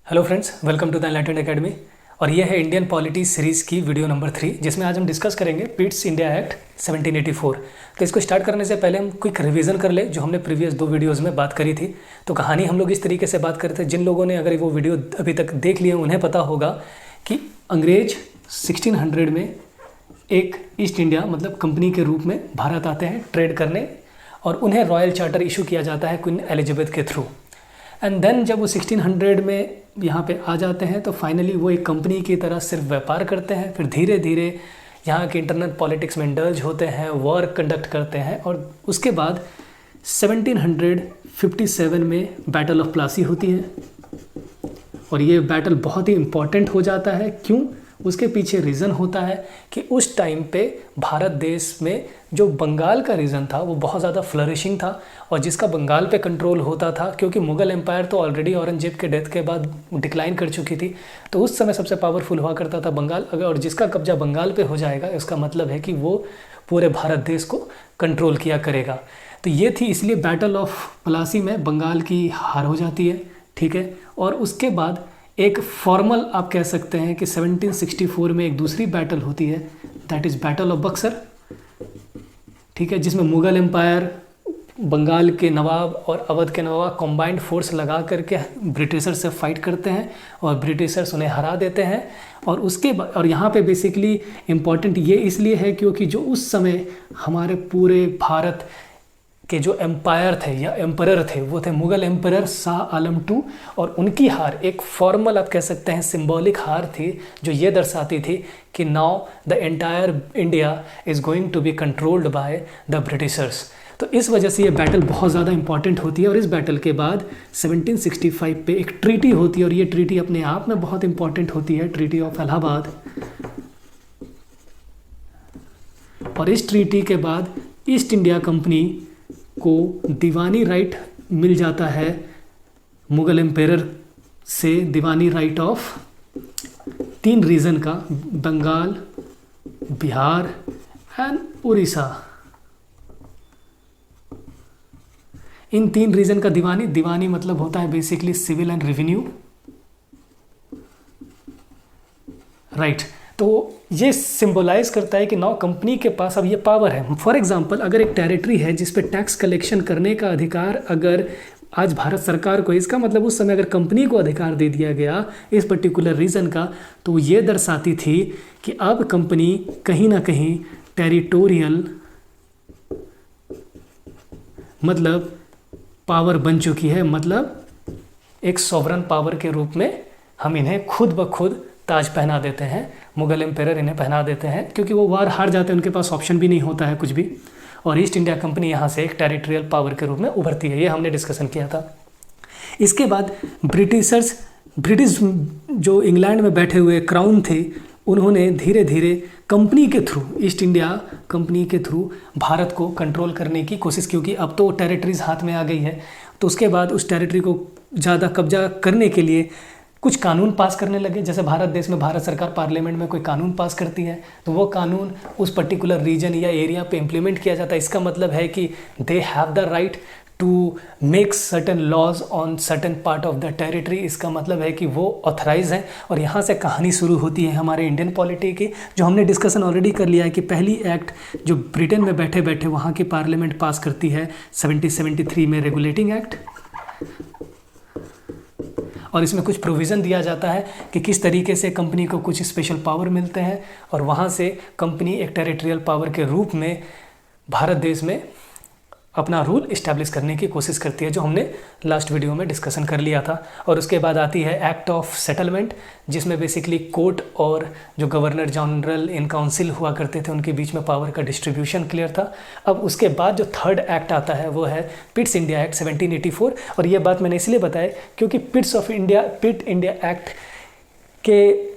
Hello friends, welcome to the enlightened academy. और ये है इंडियन पॉलिटी सीरीज़ की वीडियो नंबर 3, जिसमें आज हम डिस्कस करेंगे पिट्स इंडिया एक्ट 1784। तो इसको स्टार्ट करने से पहले हम क्विक रिवीजन कर ले जो हमने प्रीवियस 2 वीडियोस में बात करी थी। तो कहानी हम लोग इस तरीके से बात करते थे, जिन लोगों ने अगर वो वीडियो अभी तक देख लिए उन्हें पता होगा कि अंग्रेज 1600 में एक ईस्ट इंडिया मतलब कंपनी के रूप में भारत आते हैं ट्रेड करने, और उन्हें रॉयल चार्टर इशू किया जाता है क्वीन एलिजाबेथ के थ्रू। एंड देन जब वो 1600 में यहाँ पे आ जाते हैं तो फाइनली वो एक कंपनी की तरह सिर्फ व्यापार करते हैं। फिर धीरे धीरे यहाँ के इंटरनल पॉलिटिक्स में इंडल्ज होते हैं, वॉर कंडक्ट करते हैं, और उसके बाद 1757 में बैटल ऑफ प्लासी होती है। और ये बैटल बहुत ही इम्पॉर्टेंट हो जाता है। क्यों? उसके पीछे रीज़न होता है कि उस टाइम पे भारत देश में जो बंगाल का रीजन था वो बहुत ज़्यादा फ्लरिशिंग था, और जिसका बंगाल पे कंट्रोल होता था, क्योंकि मुग़ल एम्पायर तो ऑलरेडी औरंगजेब के डेथ के बाद डिक्लाइन कर चुकी थी। तो उस समय सबसे पावरफुल हुआ करता था बंगाल। अगर और जिसका कब्जा बंगाल पे हो जाएगा इसका मतलब है कि वो पूरे भारत देश को कंट्रोल किया करेगा। तो ये थी, इसलिए बैटल ऑफ प्लासी में बंगाल की हार हो जाती है। ठीक है। और उसके बाद एक फॉर्मल आप कह सकते हैं कि 1764 में एक दूसरी बैटल होती है, that is battle of Buxar. ठीक है, जिसमें मुग़ल एम्पायर, बंगाल के नवाब और अवध के नवाब कॉम्बाइंड फोर्स लगा करके ब्रिटिशर्स से फाइट करते हैं और ब्रिटिशर्स उन्हें हरा देते हैं। और उसके बाद, और यहाँ पे बेसिकली इम्पॉर्टेंट ये इसलिए है क्योंकि जो उस समय हमारे पूरे भारत के जो एम्पायर थे या एम्परर थे वो थे मुग़ल एम्परर शाह आलम II, और उनकी हार एक फॉर्मल आप कह सकते हैं सिंबॉलिक हार थी, जो ये दर्शाती थी कि now the entire India is going to be controlled by the Britishers. तो इस वजह से ये बैटल बहुत ज़्यादा इंपॉर्टेंट होती है। और इस बैटल के बाद 1765 पे एक ट्रीटी होती है, और ये ट्रीटी अपने आप में बहुत इंपॉर्टेंट होती है, ट्रीटी ऑफ इलाहाबाद। और इस ट्रीटी के बाद ईस्ट इंडिया कंपनी को दीवानी राइट मिल जाता है मुग़ल एम्पायर से, दीवानी राइट ऑफ 3 रीजन का, बंगाल, बिहार एंड उड़ीसा। इन 3 रीजन का दीवानी मतलब होता है basically civil and revenue right. तो ये सिंबलाइज करता है कि नाउ कंपनी के पास अब ये पावर है। फॉर एग्जांपल, अगर एक टेरिटरी है जिस पे टैक्स कलेक्शन करने का अधिकार अगर आज भारत सरकार को, इसका मतलब उस समय अगर कंपनी को अधिकार दे दिया गया इस पर्टिकुलर रीजन का, तो ये दर्शाती थी कि अब कंपनी कहीं ना कहीं टेरिटोरियल मतलब पावर बन चुकी है। मतलब एक सॉवरन पावर के रूप में हम इन्हें खुद ब खुद ताज पहना देते हैं, मुग़ल एम्पायर इन्हें पहना देते हैं, क्योंकि वो वार हार जाते हैं, उनके पास ऑप्शन भी नहीं होता है कुछ भी। और ईस्ट इंडिया कंपनी यहाँ से एक टेरिटोरियल पावर के रूप में उभरती है, ये हमने डिस्कशन किया था। इसके बाद ब्रिटिश जो इंग्लैंड में बैठे हुए क्राउन थे, उन्होंने धीरे धीरे कंपनी के थ्रू, ईस्ट इंडिया कंपनी के थ्रू भारत को कंट्रोल करने की कोशिश, क्योंकि अब तो टेरिटरीज हाथ में आ गई है। तो उसके बाद उस टेरिटरी को ज़्यादा कब्जा करने के लिए कुछ कानून पास करने लगे। जैसे भारत देश में भारत सरकार पार्लियामेंट में कोई कानून पास करती है तो वो कानून उस पर्टिकुलर रीजन या एरिया पे इम्प्लीमेंट किया जाता है। इसका मतलब है कि they have the right to make certain laws on certain part of the territory. इसका मतलब है कि वो ऑथराइज हैं। और यहाँ से कहानी शुरू होती है हमारे इंडियन पॉलिटी की, जो हमने डिस्कशन ऑलरेडी कर लिया है कि पहली एक्ट जो ब्रिटेन में बैठे बैठे वहाँ की पार्लियामेंट पास करती है 1773 में, रेगुलेटिंग एक्ट। और इसमें कुछ प्रोविज़न दिया जाता है कि किस तरीके से कंपनी को कुछ स्पेशल पावर मिलते हैं, और वहाँ से कंपनी एक टेरिटोरियल पावर के रूप में भारत देश में अपना रूल इस्टेब्लिश करने की कोशिश करती है, जो हमने लास्ट वीडियो में डिस्कशन कर लिया था। और उसके बाद आती है एक्ट ऑफ सेटलमेंट, जिसमें बेसिकली कोर्ट और जो गवर्नर जनरल इन काउंसिल हुआ करते थे उनके बीच में पावर का डिस्ट्रीब्यूशन क्लियर था। अब उसके बाद जो थर्ड एक्ट आता है वो है पिट्स इंडिया एक्ट 1784। और ये बात मैंने इसलिए बताया क्योंकि पिट इंडिया एक्ट के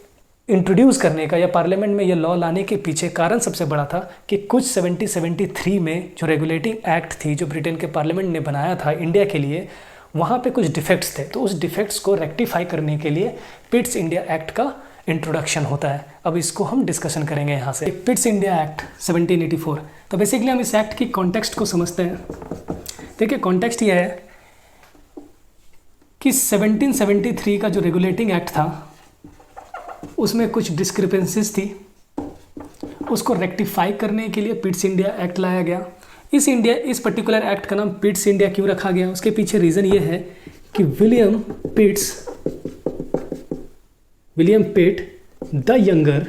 इंट्रोड्यूस करने का या पार्लियामेंट में ये लॉ लाने के पीछे कारण सबसे बड़ा था कि कुछ 1773 में जो रेगुलेटिंग एक्ट थी जो ब्रिटेन के पार्लियामेंट ने बनाया था इंडिया के लिए, वहाँ पे कुछ डिफेक्ट्स थे। तो उस डिफेक्ट्स को रेक्टिफाई करने के लिए पिट्स इंडिया एक्ट का इंट्रोडक्शन होता है। अब इसको हम डिस्कशन करेंगे यहाँ से। Pitt's India act 1784। तो बेसिकली हम इस एक्ट की कॉन्टेक्स्ट को समझते हैं। देखिए, कॉन्टेक्स्ट ये है कि 1773 का जो रेगुलेटिंग एक्ट था उसमें कुछ डिस्क्रिपेंसीज थी, उसको रेक्टिफाई करने के लिए पिट्स इंडिया एक्ट लाया गया। इस पर्टिकुलर एक्ट का नाम पिट्स इंडिया क्यों रखा गया, उसके पीछे रीज़न ये है कि विलियम पिट द यंगर,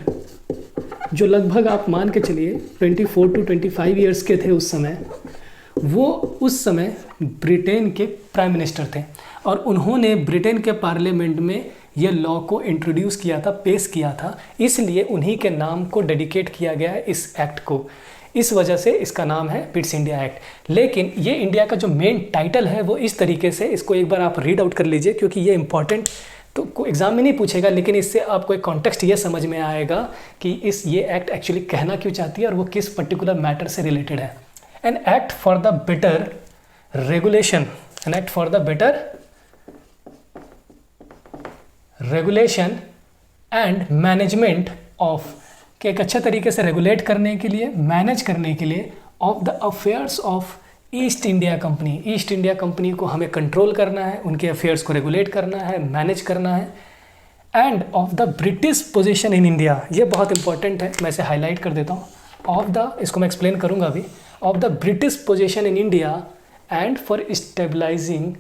जो लगभग आप मान के चलिए 24 to 25 ईयर्स के थे उस समय, वो उस समय ब्रिटेन के प्राइम मिनिस्टर थे और उन्होंने ब्रिटेन के पार्लियामेंट में ये लॉ को इंट्रोड्यूस किया था, पेश किया था, इसलिए उन्हीं के नाम को डेडिकेट किया गया है इस एक्ट को। इस वजह से इसका नाम है पिट्स इंडिया एक्ट। लेकिन ये इंडिया का जो मेन टाइटल है वो इस तरीके से, इसको एक बार आप रीड आउट कर लीजिए क्योंकि ये इंपॉर्टेंट तो कोई एग्जाम में नहीं पूछेगा, लेकिन इससे आपको एक कॉन्टेक्स्ट ये समझ में आएगा कि ये एक्ट एक्चुअली कहना क्यों चाहती है और वो किस पर्टिकुलर मैटर से रिलेटेड है। An act for the better regulation, an act for the better regulation and management of, कि एक अच्छे तरीके से रेगुलेट करने के लिए, मैनेज करने के लिए of the affairs of east India company. East India Company को हमें कंट्रोल करना है, उनके अफेयर्स को रेगुलेट करना है, मैनेज करना है। End of the British position in India, ये बहुत इंपॉर्टेंट है, मैं इसे हाईलाइट कर देता हूँ। ऑफ द, इसको मैं एक्सप्लेन करूँगा अभी। Of the British position in India and for stabilising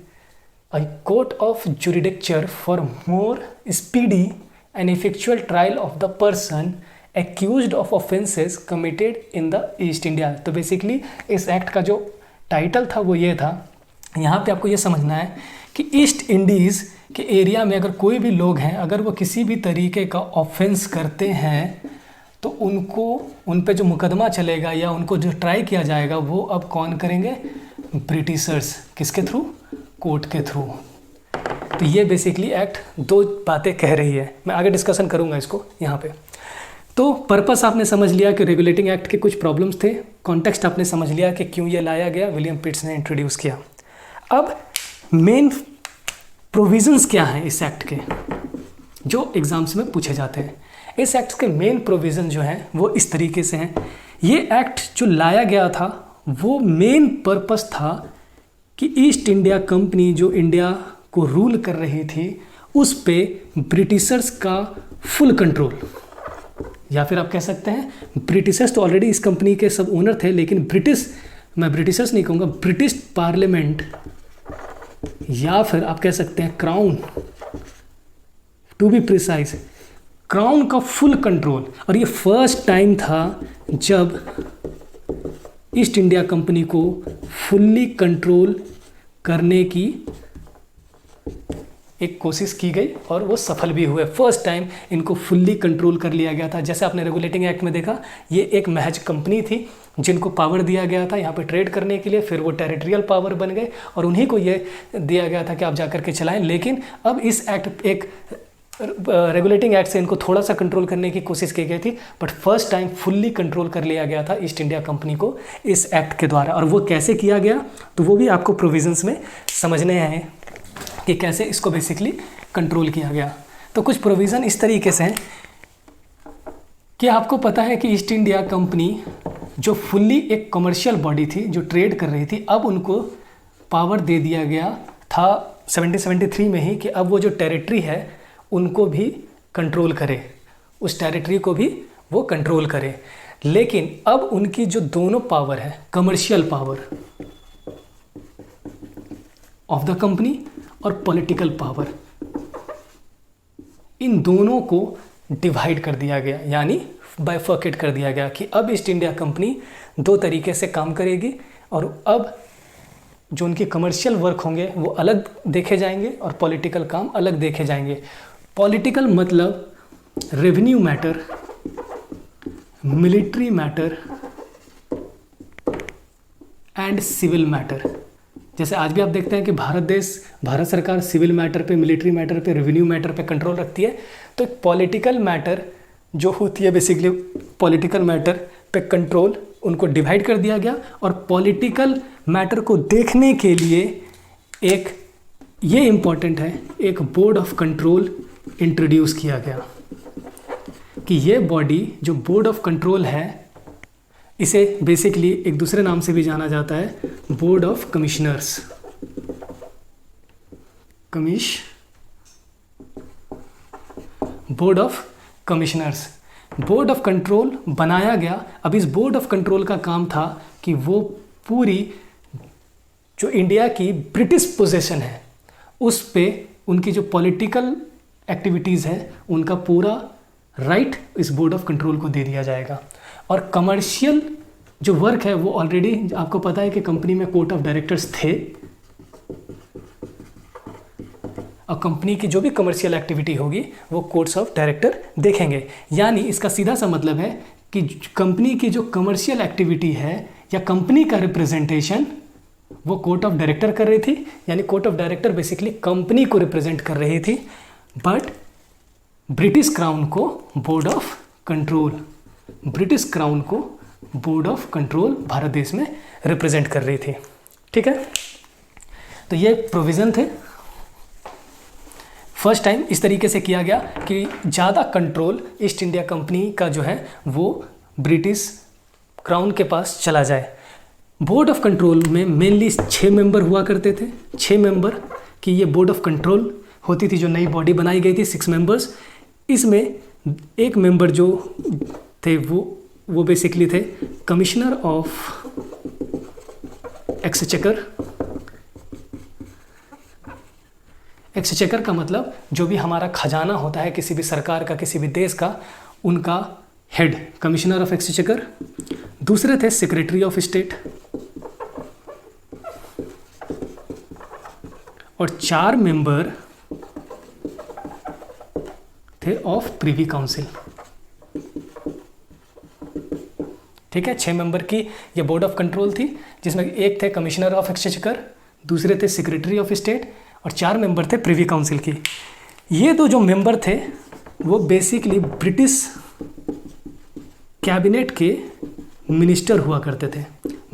a court of jurisdiction for more speedy and effectual trial of the person accused of offences committed in the East India। तो basically इस act का जो title था वो ये था, यहाँ पे आपको ये समझना है कि ईस्ट इंडीज़ के एरिया में अगर कोई भी लोग हैं, अगर वो किसी भी तरीके का ऑफेंस करते हैं तो उन पे जो मुकदमा चलेगा या उनको जो ट्राई किया जाएगा वो अब कौन करेंगे, ब्रिटिशर्स। किसके थ्रू, कोर्ट के थ्रू। तो ये बेसिकली एक्ट दो बातें कह रही है, मैं आगे डिस्कशन करूँगा इसको यहाँ पे। तो पर्पस आपने समझ लिया कि रेगुलेटिंग एक्ट के कुछ प्रॉब्लम्स थे, कॉन्टेक्स्ट आपने समझ लिया कि क्यों ये लाया गया, विलियम पिट्स ने इंट्रोड्यूस किया। अब मेन प्रोविजंस क्या हैं इस एक्ट के, जो एग्जाम्स में पूछे जाते हैं। इस एक्ट के मेन प्रोविज़न जो हैं वो इस तरीके से हैं। ये एक्ट जो लाया गया था वो मेन पर्पस था कि ईस्ट इंडिया कंपनी जो इंडिया को रूल कर रही थी उस पे ब्रिटिशर्स का फुल कंट्रोल, या फिर आप कह सकते हैं ब्रिटिशर्स तो ऑलरेडी इस कंपनी के सब ओनर थे, लेकिन मैं ब्रिटिशर्स नहीं कहूँगा, ब्रिटिश पार्लियामेंट या फिर आप कह सकते हैं crown, to be precise, crown का फुल कंट्रोल। और ये फर्स्ट टाइम था जब ईस्ट इंडिया कंपनी को फुल्ली कंट्रोल करने की एक कोशिश की गई और वो सफल भी हुए। फर्स्ट टाइम इनको फुल्ली कंट्रोल कर लिया गया था। जैसे आपने रेगुलेटिंग एक्ट में देखा, ये एक महज कंपनी थी जिनको पावर दिया गया था यहाँ पे ट्रेड करने के लिए, फिर वो टेरिटोरियल पावर बन गए और उन्हीं को ये दिया गया था कि आप जा करके चलाएं। लेकिन अब इस एक्ट, एक रेगुलेटिंग एक्ट से इनको थोड़ा सा कंट्रोल करने की कोशिश की गई थी, but first time fully control कर लिया गया था ईस्ट इंडिया कंपनी को इस एक्ट के द्वारा। और वो कैसे किया गया तो वो भी आपको प्रोविजंस में समझने हैं कि कैसे इसको बेसिकली कंट्रोल किया गया। तो कुछ प्रोविज़न इस तरीके से हैं कि आपको पता है कि ईस्ट इंडिया कंपनी जो फुल्ली एक कमर्शियल बॉडी थी जो ट्रेड कर रही थी, अब उनको पावर दे दिया गया था 1773 में ही कि अब वो जो टेरिटरी है उनको भी कंट्रोल करे, उस टेरिटरी को भी वो कंट्रोल करे। लेकिन अब उनकी जो दोनों पावर है, commercial power of the company और पॉलिटिकल पावर, इन दोनों को डिवाइड कर दिया गया, यानी बाइफर्केट कर दिया गया कि अब ईस्ट इंडिया कंपनी दो तरीके से काम करेगी और अब जो उनके कमर्शियल वर्क होंगे वो अलग देखे जाएंगे और पॉलिटिकल काम अलग देखे जाएंगे। पॉलिटिकल मतलब revenue matter, military matter and civil matter. जैसे आज भी आप देखते हैं कि भारत सरकार सिविल मैटर पे, मिलिट्री मैटर पे, रेवेन्यू मैटर पे कंट्रोल रखती है। तो एक पॉलिटिकल मैटर जो होती है, बेसिकली पॉलिटिकल मैटर पे कंट्रोल उनको डिवाइड कर दिया गया और पॉलिटिकल मैटर को देखने के लिए एक, ये इम्पॉर्टेंट है, एक बोर्ड ऑफ कंट्रोल इंट्रोड्यूस किया गया कि ये बॉडी जो बोर्ड ऑफ कंट्रोल है, इसे बेसिकली एक दूसरे नाम से भी जाना जाता है, board of commissioners. Board of commissioners, board of control बनाया गया। अब इस बोर्ड ऑफ कंट्रोल का काम था कि वो पूरी जो इंडिया की ब्रिटिश पोजीशन है उस पे उनकी जो पॉलिटिकल एक्टिविटीज़ है उनका पूरा राइट इस बोर्ड ऑफ कंट्रोल को दे दिया जाएगा। और कमर्शियल जो वर्क है वो ऑलरेडी आपको पता है कि कंपनी में कोर्ट ऑफ डायरेक्टर्स थे, और कंपनी की जो भी कमर्शियल एक्टिविटी होगी वो कोर्ट्स ऑफ डायरेक्टर देखेंगे। यानी इसका सीधा सा मतलब है कि कंपनी की जो कमर्शियल एक्टिविटी है या कंपनी का रिप्रेजेंटेशन वो कोर्ट ऑफ डायरेक्टर कर रही थी। यानी court of director basically company को रिप्रेजेंट कर रही थी, बट ब्रिटिश क्राउन को board of control, British crown को बोर्ड ऑफ कंट्रोल भारत देश में रिप्रेजेंट कर रही थी। ठीक है, तो ये प्रोविज़न थे। फर्स्ट टाइम इस तरीके से किया गया कि ज़्यादा कंट्रोल ईस्ट इंडिया कंपनी का जो है वो ब्रिटिश क्राउन के पास चला जाए। बोर्ड ऑफ कंट्रोल में मेनली 6 मेंबर हुआ करते थे, 6 मेंबर की ये बोर्ड ऑफ कंट्रोल होती थी। जो नई बॉडी बनाई गई थी 6 मेंबर्स, इसमें एक मेंबर जो थे वो बेसिकली थे कमिश्नर ऑफ एक्सचेकर। एक्सचेकर का मतलब जो भी हमारा खजाना होता है किसी भी सरकार का, किसी भी देश का, उनका हेड कमिश्नर ऑफ एक्सचेकर। दूसरे थे सेक्रेटरी ऑफ स्टेट, और 4 मेंबर थे ऑफ प्रिवी काउंसिल। ठीक है, 6 मेंबर की ये बोर्ड ऑफ कंट्रोल थी, जिसमें एक थे कमिश्नर ऑफ एक्सचेकर, दूसरे थे सेक्रेटरी ऑफ स्टेट, और 4 मेंबर थे प्रिवी काउंसिल की। ये दो जो मेंबर थे वो बेसिकली ब्रिटिश कैबिनेट के मिनिस्टर हुआ करते थे।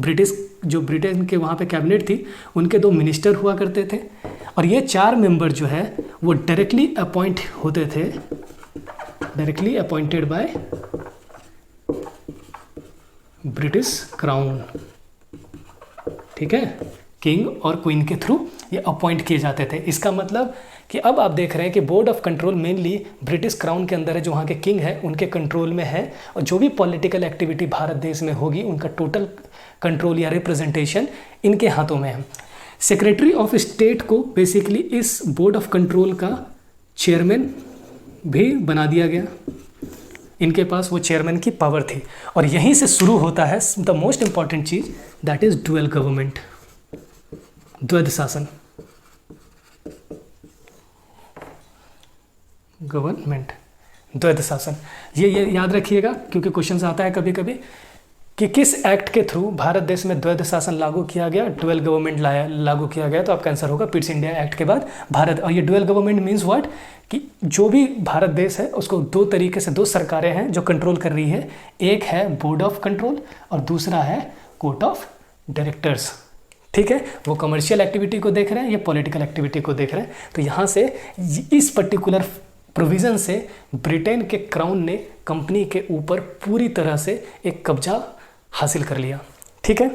ब्रिटेन के वहाँ पे कैबिनेट थी, उनके 2 मिनिस्टर हुआ करते थे। और ये 4 मेंबर जो है वो डायरेक्टली अपॉइंट होते थे, directly appointed by British crown. ठीक है, किंग और क्वीन के थ्रू ये अपॉइंट किए जाते थे। इसका मतलब कि अब आप देख रहे हैं कि board of control mainly British crown के अंदर है, जो वहाँ के किंग है उनके कंट्रोल में है, और जो भी पॉलिटिकल एक्टिविटी भारत देश में होगी उनका टोटल कंट्रोल या रिप्रेजेंटेशन इनके हाथों में है। सेक्रेटरी ऑफ स्टेट को बेसिकली इस बोर्ड ऑफ कंट्रोल का चेयरमैन भी बना दिया गया। इनके पास वो चेयरमैन की पावर थी, और यहीं से शुरू होता है द मोस्ट इंपॉर्टेंट चीज़, दैट इज़ ड्यूअल गवर्नमेंट, द्वैध शासन। गवर्नमेंट, द्वैध शासन, ये याद रखिएगा क्योंकि क्वेश्चन आता है कभी कभी कि किस एक्ट के थ्रू भारत देश में द्वैध शासन लागू किया गया, डुअल गवर्नमेंट लागू किया गया। तो आपका आंसर होगा पिट्स इंडिया एक्ट के बाद भारत। और ये डुअल गवर्नमेंट मीन्स व्हाट, कि जो भी भारत देश है उसको 2 तरीके से 2 सरकारें हैं जो कंट्रोल कर रही है। एक है बोर्ड ऑफ कंट्रोल और दूसरा है कोर्ट ऑफ डायरेक्टर्स। ठीक है, वो कमर्शियल एक्टिविटी को देख रहे हैं, ये पॉलिटिकल एक्टिविटी को देख रहे हैं। तो यहाँ से इस पर्टिकुलर प्रोविज़न से ब्रिटेन के क्राउन ने कंपनी के ऊपर पूरी तरह से एक कब्जा हासिल कर लिया। ठीक है,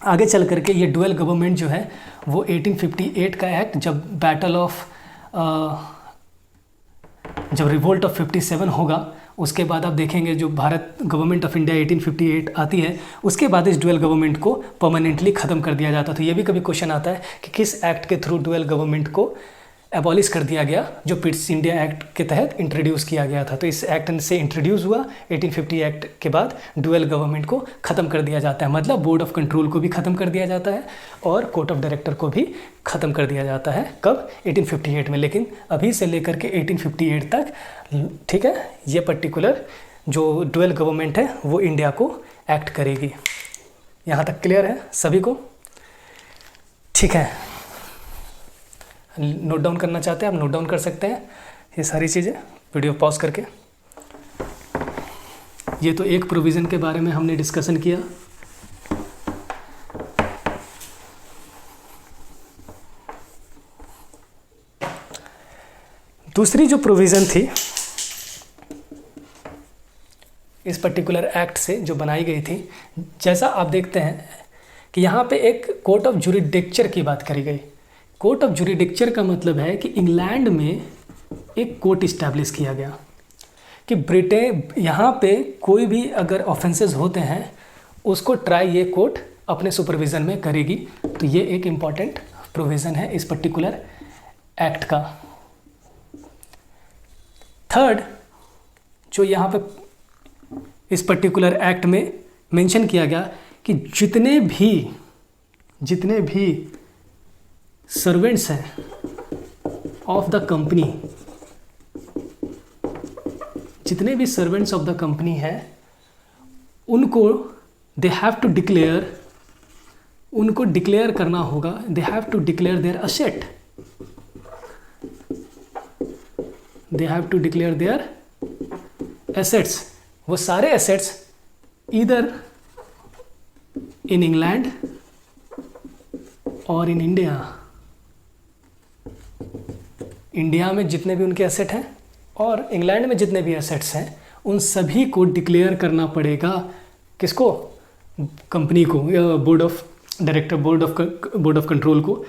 आगे चल करके ये डुअल गवर्नमेंट जो है वो 1858 का एक्ट, जब रिवोल्ट ऑफ 57 होगा उसके बाद आप देखेंगे जो भारत गवर्नमेंट ऑफ इंडिया 1858 आती है, उसके बाद इस डुअल गवर्नमेंट को परमानेंटली ख़त्म कर दिया जाता। तो ये भी कभी क्वेश्चन आता है कि किस एक्ट के थ्रू डुअल गवर्नमेंट को एबॉलिश कर दिया गया, जो पिट्स इंडिया एक्ट के तहत इंट्रोड्यूस किया गया था। तो इस एक्ट से इंट्रोड्यूस हुआ 1850 एक्ट के बाद डुअल गवर्नमेंट को ख़त्म कर दिया जाता है। मतलब बोर्ड ऑफ कंट्रोल को भी ख़त्म कर दिया जाता है और कोर्ट ऑफ डायरेक्टर को भी ख़त्म कर दिया जाता है। कब? 1858 में। लेकिन अभी से लेकर के 1858 तक, ठीक है, ये पर्टिकुलर जो डुअल गवर्नमेंट है वो इंडिया को एक्ट करेगी। यहाँ तक क्लियर है सभी को? ठीक है, नोट डाउन करना चाहते हैं आप नोट डाउन कर सकते हैं ये सारी चीज़ें वीडियो पॉज करके। ये तो एक प्रोविज़न के बारे में हमने डिस्कशन किया। दूसरी जो प्रोविज़न थी इस पर्टिकुलर एक्ट से जो बनाई गई थी, जैसा आप देखते हैं कि यहाँ पे एक कोर्ट ऑफ ज्यूरिडिक्चर की बात करी गई। कोर्ट ऑफ जुरिडिक्चर का मतलब है कि इंग्लैंड में एक कोर्ट इस्टेब्लिश किया गया कि ब्रिटेन यहाँ पे कोई भी अगर ऑफेंसेस होते हैं उसको ट्राई ये कोर्ट अपने सुपरविज़न में करेगी। तो ये एक इम्पॉर्टेंट प्रोविज़न है इस पर्टिकुलर एक्ट का। थर्ड, जो यहाँ पे इस पर्टिकुलर एक्ट में मेंशन किया गया कि जितने भी सर्वेंट्स हैं ऑफ द कंपनी, जितने भी सर्वेंट्स ऑफ द कंपनी हैं उनको दे हैव टू डिक्लेयर, उनको डिक्लेयर करना होगा, they have to declare their asset, they have to declare their assets. वो सारे एसेट्स ईदर इन इंग्लैंड और इन इंडिया, इंडिया में जितने भी उनके एसेट हैं और इंग्लैंड में जितने भी एसेट्स हैं उन सभी को डिक्लेयर करना पड़ेगा। किसको? कंपनी को, board of director, board of control को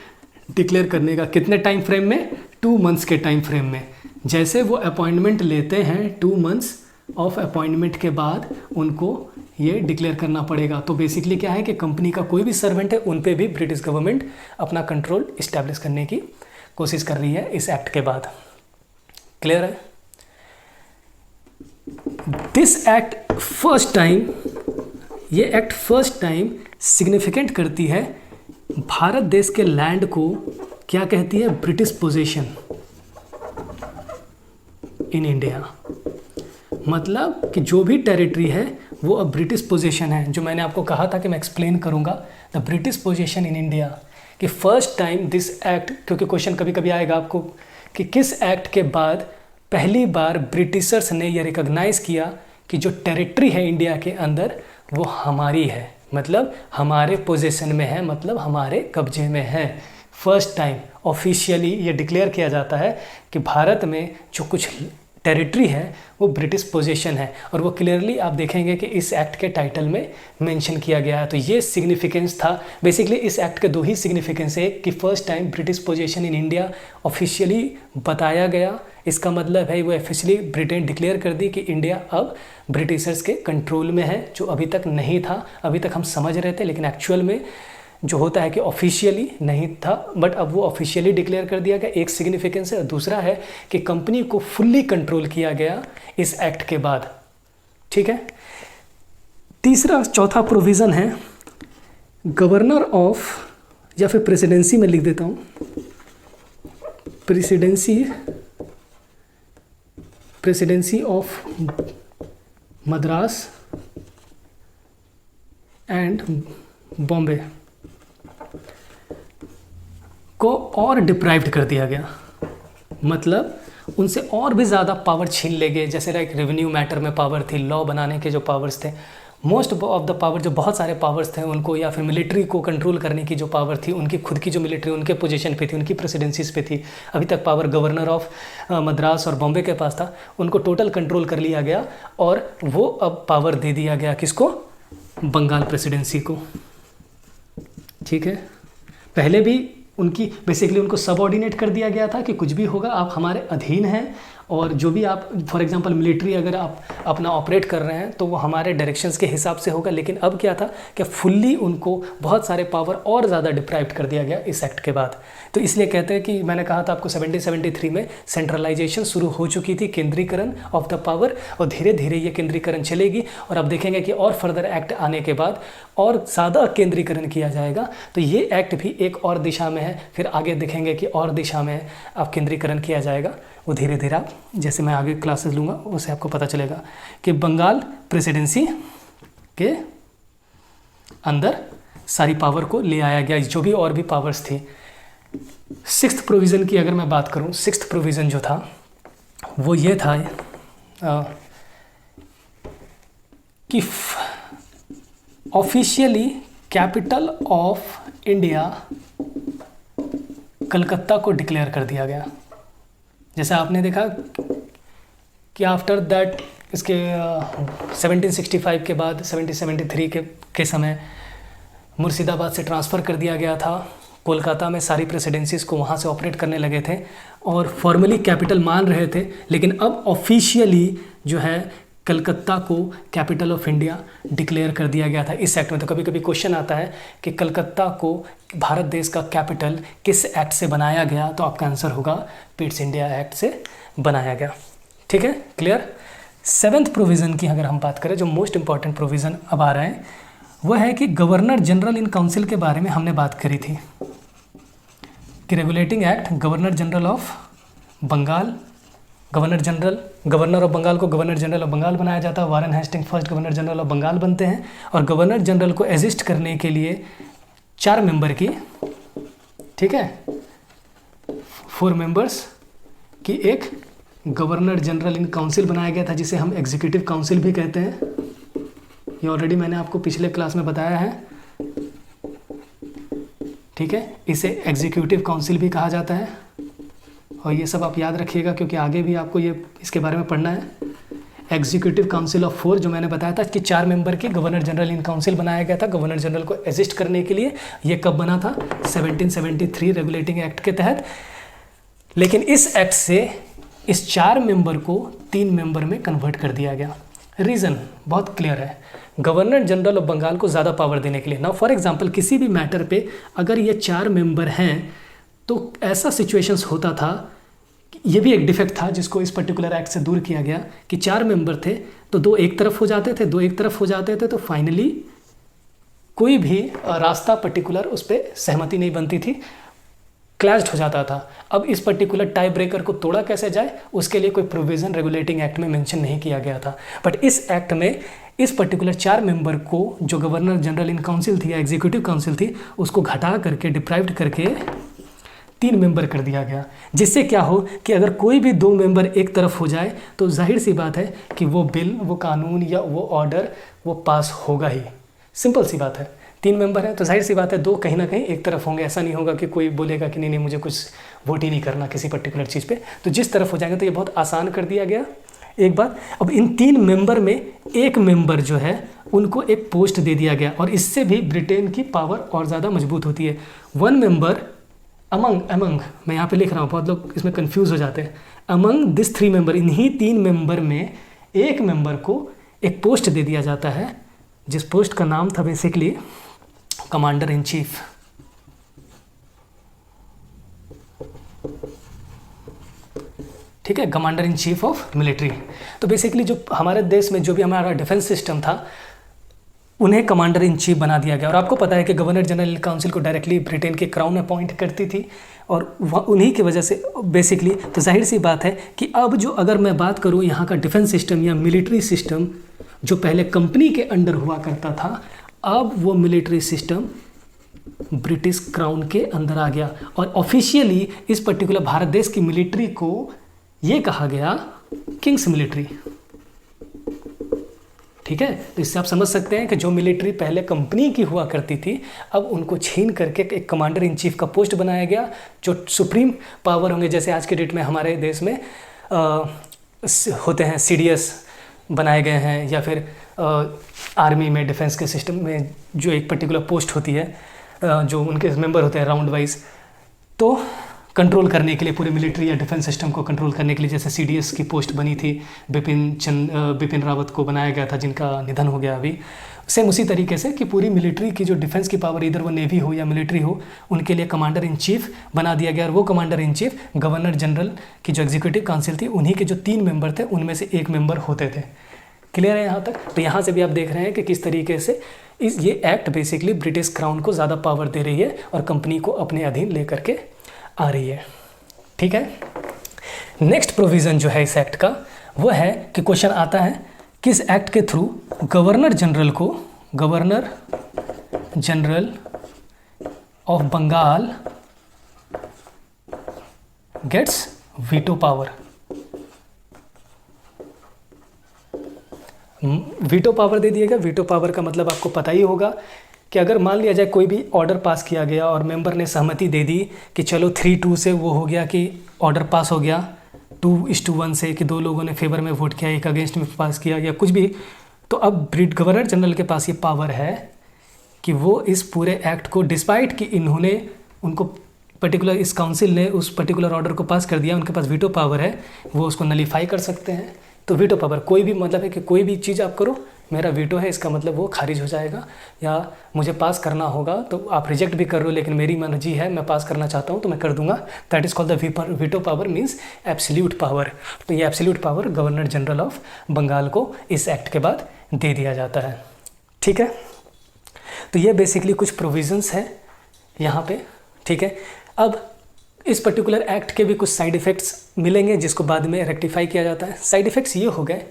डिक्लेयर करने का। कितने टाइम फ्रेम में? 2 मंथ्स के टाइम फ्रेम में। जैसे वो अपॉइंटमेंट लेते हैं 2 मंथ्स ऑफ अपॉइंटमेंट के बाद उनको ये डिक्लेयर करना पड़ेगा। तो बेसिकली क्या है कि कंपनी का कोई भी सर्वेंट है उन पे भी ब्रिटिश गवर्नमेंट अपना कंट्रोल इस्टेब्लिश करने की कोशिश कर रही है इस एक्ट के बाद। क्लियर है? दिस एक्ट फर्स्ट टाइम, ये एक्ट फर्स्ट टाइम सिग्निफिकेंट करती है भारत देश के लैंड को, क्या कहती है? British position in India. मतलब कि जो भी टेरिटरी है वो अब ब्रिटिश पोजीशन है। जो मैंने आपको कहा था कि मैं एक्सप्लेन करूंगा, the British position in India, कि फर्स्ट टाइम दिस एक्ट, क्योंकि क्वेश्चन कभी कभी आएगा आपको कि किस एक्ट के बाद पहली बार ब्रिटिशर्स ने यह रिकॉग्नाइज किया कि जो टेरिटरी है इंडिया के अंदर वो हमारी है, मतलब हमारे पोजीशन में है, मतलब हमारे कब्जे में है। फर्स्ट टाइम ऑफिशियली ये डिक्लेयर किया जाता है कि भारत में जो कुछ टेरिटरी है वो ब्रिटिश पोजीशन है, और वो क्लियरली आप देखेंगे कि इस एक्ट के टाइटल में मेंशन किया गया है। तो ये सिग्निफिकेंस था। बेसिकली इस एक्ट के 2 ही सिग्निफिकेंस है कि first time British position in India officially बताया गया। इसका मतलब है वो ऑफिशियली ब्रिटेन डिक्लेयर कर दी कि इंडिया अब ब्रिटिशर्स के कंट्रोल में है, जो अभी तक नहीं था। अभी तक हम समझ रहे थे, लेकिन एक्चुअल में जो होता है कि ऑफिशियली नहीं था, बट अब वो ऑफिशियली डिक्लेयर कर दिया गया। एक सिग्निफिकेंस है। और दूसरा है कि कंपनी को फुल्ली कंट्रोल किया गया इस एक्ट के बाद। ठीक है। तीसरा, चौथा प्रोविज़न है गवर्नर ऑफ, या फिर प्रेसिडेंसी में लिख देता हूँ, presidency of Madras and Bombay को और डिप्राइव्ड कर दिया गया। मतलब उनसे और भी ज़्यादा पावर छीन ले गए। जैसे लाइक रेवेन्यू मैटर में पावर थी, लॉ बनाने के जो पावर्स थे, मोस्ट ऑफ द पावर, जो बहुत सारे पावर्स थे उनको, या फिर मिलिट्री को कंट्रोल करने की जो पावर थी, उनकी खुद की जो मिलिट्री उनके पोजीशन पे थी, उनकी प्रेसिडेंसीज पे थी। अभी तक पावर गवर्नर ऑफ मद्रास और बॉम्बे के पास था, उनको टोटल कंट्रोल कर लिया गया। और वो अब पावर दे दिया गया किसको? बंगाल प्रेसिडेंसी को। ठीक है। पहले भी उनकी बेसिकली उनको सबऑर्डिनेट कर दिया गया था कि कुछ भी होगा आप हमारे अधीन हैं, और जो भी आप, फॉर एग्जांपल मिलिट्री अगर आप अपना ऑपरेट कर रहे हैं तो वो हमारे डायरेक्शंस के हिसाब से होगा। लेकिन अब क्या था कि फुल्ली उनको बहुत सारे पावर और ज़्यादा डिप्राइव्ड कर दिया गया इस एक्ट के बाद। तो इसलिए कहते हैं कि मैंने कहा था आपको 1773 में सेंट्रलाइजेशन शुरू हो चुकी थी, केंद्रीकरण ऑफ द पावर, और धीरे धीरे ये केंद्रीकरण चलेगी। और अब देखेंगे कि और फर्दर एक्ट आने के बाद और ज़्यादा केंद्रीकरण किया जाएगा। तो ये एक्ट भी एक और दिशा में है, फिर आगे देखेंगे कि और दिशा में अब केंद्रीकरण किया जाएगा। वो धीरे धीरे आप, जैसे मैं आगे क्लासेस लूँगा उससे आपको पता चलेगा कि बंगाल प्रेसिडेंसी के अंदर सारी पावर को ले आया गया, जो भी और भी पावर्स थी। 6th प्रोविज़न की अगर मैं बात करूँ, 6th प्रोविज़न जो था वो ये था कि officially capital of India Calcutta को डिक्लेयर कर दिया गया। जैसे आपने देखा कि आफ्टर दैट, इसके 1765 के बाद 1773 के समय मुर्शिदाबाद से ट्रांसफ़र कर दिया गया था कोलकाता में सारी प्रेसिडेंसीज़ को वहाँ से ऑपरेट करने लगे थे और फॉर्मली कैपिटल मान रहे थे, लेकिन अब ऑफिशियली जो है कलकत्ता को कैपिटल ऑफ इंडिया डिक्लेयर कर दिया गया था इस एक्ट में। तो कभी कभी क्वेश्चन आता है कि कलकत्ता को भारत देश का कैपिटल किस एक्ट से बनाया गया, तो आपका आंसर होगा पिट्स इंडिया एक्ट से बनाया गया। ठीक है, क्लियर। 7th प्रोविज़न की अगर हम बात करें, जो मोस्ट इंपॉर्टेंट प्रोविज़न अब आ रहा है वह है कि गवर्नर जनरल इन काउंसिल के बारे में हमने बात करी थी कि regulating act governor general of Bengal, governor of Bengal को गवर्नर जनरल ऑफ बंगाल बनाया जाता है। Warren Hasting first governor general of Bengal बनते हैं और गवर्नर जनरल को एग्जिस्ट करने के लिए 4 मेंबर की, ठीक है, 4 मेंबर्स की एक गवर्नर जनरल इन काउंसिल बनाया गया था, जिसे हम एग्जीक्यूटिव काउंसिल भी कहते हैं। ये ऑलरेडी मैंने आपको पिछले क्लास में बताया है, ठीक है। इसे एग्जीक्यूटिव काउंसिल भी कहा जाता है और ये सब आप याद रखिएगा क्योंकि आगे भी आपको ये इसके बारे में पढ़ना है। एग्जीक्यूटिव काउंसिल ऑफ 4 जो मैंने बताया था कि 4 मेंबर की गवर्नर जनरल इन काउंसिल बनाया गया था गवर्नर जनरल को एग्जिस्ट करने के लिए। ये कब बना था? 1773 रेगुलेटिंग एक्ट के तहत। लेकिन इस एक्ट से इस 4 मेंबर को 3 मेंबर में कन्वर्ट कर दिया गया। रीज़न बहुत क्लियर है, गवर्नर जनरल ऑफ बंगाल को ज़्यादा पावर देने के लिए। नाउ फॉर एग्जांपल किसी भी मैटर पे अगर ये 4 मेंबर हैं तो ऐसा सिचुएशंस होता था, ये भी एक डिफेक्ट था जिसको इस पर्टिकुलर एक्ट से दूर किया गया कि 4 मेंबर थे तो 2 एक तरफ हो जाते थे, 2 एक तरफ हो जाते थे, तो फाइनली कोई भी रास्ता पर्टिकुलर उस पर सहमति नहीं बनती थी, क्लैश्ड हो जाता था। अब इस पर्टिकुलर टाई ब्रेकर को तोड़ा कैसे जाए, उसके लिए कोई प्रोविज़न रेगुलेटिंग एक्ट में मेंशन नहीं किया गया था। बट इस एक्ट में इस पर्टिकुलर 4 मेंबर को जो गवर्नर जनरल इन काउंसिल थी या एग्जीक्यूटिव काउंसिल थी उसको घटा करके डिप्राइव्ड करके 3 मेंबर कर दिया गया, जिससे क्या हो कि अगर कोई भी 2 मेंबर एक तरफ हो जाए तो जाहिर सी बात है कि वो बिल, वो कानून या वो ऑर्डर वो पास होगा ही। सिंपल सी बात है, 3 मेंबर हैं तो जाहिर सी बात है 2 कहीं ना कहीं एक तरफ होंगे। ऐसा नहीं होगा कि कोई बोलेगा कि नहीं मुझे कुछ वोट ही नहीं करना किसी पर्टिकुलर चीज़ पे, तो जिस तरफ हो जाएंगे। तो ये बहुत आसान कर दिया गया एक बात। अब इन 3 मेंबर में एक मेंबर जो है उनको एक पोस्ट दे दिया गया और इससे भी ब्रिटेन की पावर और ज़्यादा मजबूत होती है। 1 मेंबर अमंग मैं यहाँ पे लिख रहा हूँ, बहुत लोग इसमें कंफ्यूज हो जाते हैं। अमंग दिस 3 मेंबर, इन्हीं 3 मेंबर में एक मेंबर को एक पोस्ट दे दिया जाता है, जिस पोस्ट का नाम था बेसिकली कमांडर इन चीफ। ठीक है, commander in chief of military. तो बेसिकली जो हमारे देश में जो भी हमारा डिफेंस सिस्टम था उन्हें कमांडर इन चीफ बना दिया गया। और आपको पता है कि गवर्नर जनरल काउंसिल को डायरेक्टली ब्रिटेन के क्राउन अपॉइंट करती थी और उन्हीं की वजह से बेसिकली, तो जाहिर सी बात है कि अब जो अगर मैं बात करूं यहाँ का डिफेंस सिस्टम या मिलिट्री सिस्टम जो पहले कंपनी के अंडर हुआ करता था, अब वो मिलिट्री सिस्टम ब्रिटिश क्राउन के अंदर आ गया और ऑफिशियली इस पर्टिकुलर भारत देश की मिलिट्री को ये कहा गया किंग्स मिलिट्री। ठीक है, तो इससे आप समझ सकते हैं कि जो मिलिट्री पहले कंपनी की हुआ करती थी अब उनको छीन करके एक कमांडर इन चीफ का पोस्ट बनाया गया, जो सुप्रीम पावर होंगे। जैसे आज के डेट में हमारे देश में होते हैं CDS बनाए गए हैं, या फिर आर्मी में डिफेंस के सिस्टम में जो एक पर्टिकुलर पोस्ट होती है जो उनके मेंबर होते हैं राउंड वाइज, तो कंट्रोल करने के लिए पूरे मिलिट्री या डिफेंस सिस्टम को कंट्रोल करने के लिए जैसे CDS की पोस्ट बनी थी, बिपिन रावत को बनाया गया था जिनका निधन हो गया अभी। सेम उसी तरीके से कि पूरी मिलिट्री की जो डिफेंस की पावर, इधर वो नेवी हो या मिलिट्री हो, उनके लिए कमांडर इन चीफ बना दिया गया। और वो commander in chief governor general की जो एग्जीक्यूटिव काउंसिल थी उन्हीं के जो 3 मेंबर थे उनमें से एक मेंबर होते थे। क्लियर है यहाँ तक? तो यहाँ से भी आप देख रहे हैं कि किस तरीके से ये एक्ट बेसिकली ब्रिटिश क्राउन को ज़्यादा पावर दे रही है और कंपनी को अपने अधीन ले करके आ रही है। ठीक है, नेक्स्ट प्रोविज़न जो है इस एक्ट का वो है कि क्वेश्चन आता है किस एक्ट के through governor general of Bengal gets veto power. Veto power दे दिया गया। वीटो पावर का मतलब आपको पता ही होगा कि अगर मान लिया जाए कोई भी ऑर्डर पास किया गया और मेंबर ने सहमति दे दी कि चलो 3-2 से वो हो गया कि ऑर्डर पास हो गया, 2:1 से कि 2 लोगों ने फेवर में वोट किया, एक अगेंस्ट में पास किया या कुछ भी, तो अब गवर्नर जनरल के पास ये पावर है कि वो इस पूरे एक्ट को डिस्पाइट कि इन्होंने उनको पर्टिकुलर इस काउंसिल ने उस पर्टिकुलर ऑर्डर को पास कर दिया, उनके पास वीटो पावर है, वो उसको नलीफाई कर सकते हैं। तो वीटो पावर कोई भी मतलब है कि कोई भी चीज़ आप करो, मेरा वीटो है, इसका मतलब वो खारिज हो जाएगा, या मुझे पास करना होगा तो आप रिजेक्ट भी कर रहे हो लेकिन मेरी मर्जी है, मैं पास करना चाहता हूँ तो मैं कर दूंगा। That is called the veto power, means absolute power. तो ये absolute power governor general of Bengal को इस एक्ट के बाद दे दिया जाता है। ठीक है, तो ये बेसिकली कुछ प्रोविजंस हैं यहाँ पे। ठीक है, अब इस पर्टिकुलर एक्ट के भी कुछ साइड इफ़ेक्ट्स मिलेंगे जिसको बाद में रेक्टिफाई किया जाता है। साइड इफ़ेक्ट्स ये हो गए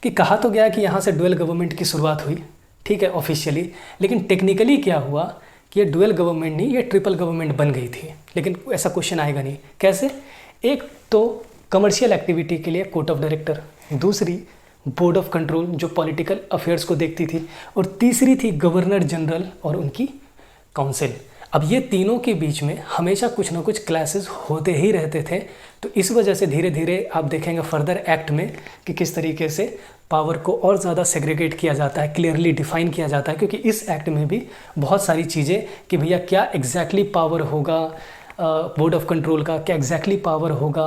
कि कहा तो गया कि यहाँ से डुअल गवर्नमेंट की शुरुआत हुई, ठीक है, ऑफिशियली, लेकिन टेक्निकली क्या हुआ कि ये डुअल गवर्नमेंट नहीं, ये ट्रिपल गवर्नमेंट बन गई थी। लेकिन ऐसा क्वेश्चन आएगा नहीं, कैसे? एक तो कमर्शियल एक्टिविटी के लिए कोर्ट ऑफ डायरेक्टर, दूसरी बोर्ड ऑफ कंट्रोल जो पॉलिटिकल अफेयर्स को देखती थी, और तीसरी थी गवर्नर जनरल और उनकी काउंसिल। अब ये तीनों के बीच में हमेशा कुछ ना कुछ क्लैशेस होते ही रहते थे। तो इस वजह से धीरे धीरे आप देखेंगे फर्दर एक्ट में कि किस तरीके से पावर को और ज़्यादा सेग्रीगेट किया जाता है, क्लियरली डिफाइन किया जाता है, क्योंकि इस एक्ट में भी बहुत सारी चीज़ें कि भैया क्या एग्जैक्टली पावर होगा बोर्ड ऑफ कंट्रोल का, क्या एग्जैक्टली पावर होगा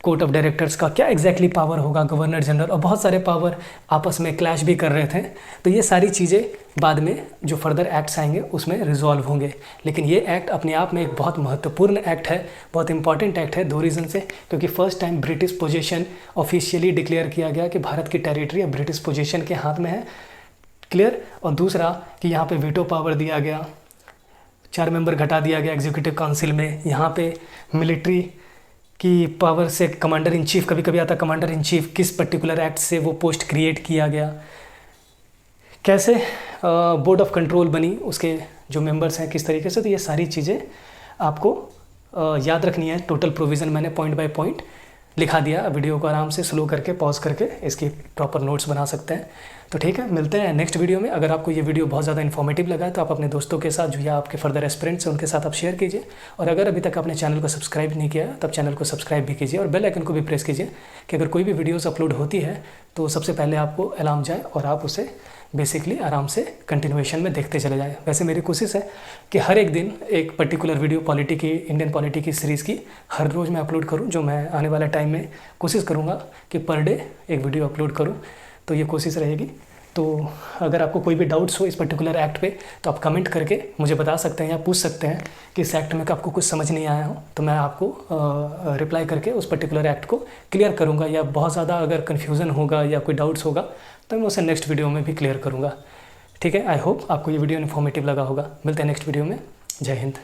कोर्ट ऑफ डायरेक्टर्स का, क्या एग्जैक्टली पावर होगा गवर्नर जनरल, और बहुत सारे पावर आपस में क्लैश भी कर रहे थे। तो ये सारी चीज़ें बाद में जो फर्दर एक्ट्स आएंगे उसमें रिजॉल्व होंगे। लेकिन ये एक्ट अपने आप में एक बहुत महत्वपूर्ण एक्ट है, बहुत इंपॉर्टेंट एक्ट है, दो रीज़न से। क्योंकि first time British position officially declare किया गया कि भारत की टेरिटरी अब ब्रिटिश पोजीशन के हाथ में है, क्लियर। और दूसरा कि यहाँ पे वीटो पावर दिया गया, 4 मेंबर घटा दिया गया एग्जीक्यूटिव काउंसिल में। यहाँ पे मिलिट्री की पावर से कमांडर इन चीफ, कभी कभी आता कमांडर इन चीफ, किस पर्टिकुलर एक्ट से वो पोस्ट क्रिएट किया गया, कैसे बोर्ड ऑफ कंट्रोल बनी, उसके जो मेंबर्स हैं किस तरीके से। तो ये सारी चीज़ें आपको याद रखनी है। टोटल प्रोविज़न मैंने पॉइंट बाय पॉइंट लिखा दिया, वीडियो को आराम से स्लो करके पॉज करके इसकी प्रॉपर नोट्स बना सकते हैं। तो ठीक है, मिलते हैं नेक्स्ट वीडियो में। अगर आपको ये वीडियो बहुत ज़्यादा इन्फॉर्मेटिव लगा है तो आप अपने दोस्तों के साथ जो या आपके फर्दर एस्पिरेंट्स हैं उनके साथ आप शेयर कीजिए। और अगर अभी तक आपने चैनल को सब्सक्राइब नहीं किया तब चैनल को सब्सक्राइब भी कीजिए और बेल आइकन को भी प्रेस कीजिए कि अगर कोई भी वीडियोस अपलोड होती है तो सबसे पहले आपको अलार्म जाए और आप उसे बेसिकली आराम से कंटिन्यूएशन में देखते चले जाएं। वैसे मेरी कोशिश है कि हर एक दिन एक पर्टिकुलर वीडियो पॉलिटी की, इंडियन पॉलिटी की सीरीज़ की हर रोज़ मैं अपलोड करूं, जो मैं आने वाले टाइम में कोशिश करूंगा कि पर डे एक वीडियो अपलोड करूं। तो ये कोशिश रहेगी। तो अगर आपको कोई भी डाउट्स हो इस पर्टिकुलर एक्ट पे तो आप कमेंट करके मुझे बता सकते हैं या पूछ सकते हैं कि इस एक्ट में आपको कुछ समझ नहीं आया हो, तो मैं आपको रिप्लाई करके उस पर्टिकुलर एक्ट को क्लियर करूँगा। या बहुत ज़्यादा अगर कन्फ्यूज़न होगा या कोई डाउट्स होगा तो मैं उसे नेक्स्ट वीडियो में भी क्लियर करूँगा। ठीक है, आई होप आपको ये वीडियो इन्फॉर्मेटिव लगा होगा। मिलते हैं नेक्स्ट वीडियो में। जय हिंद।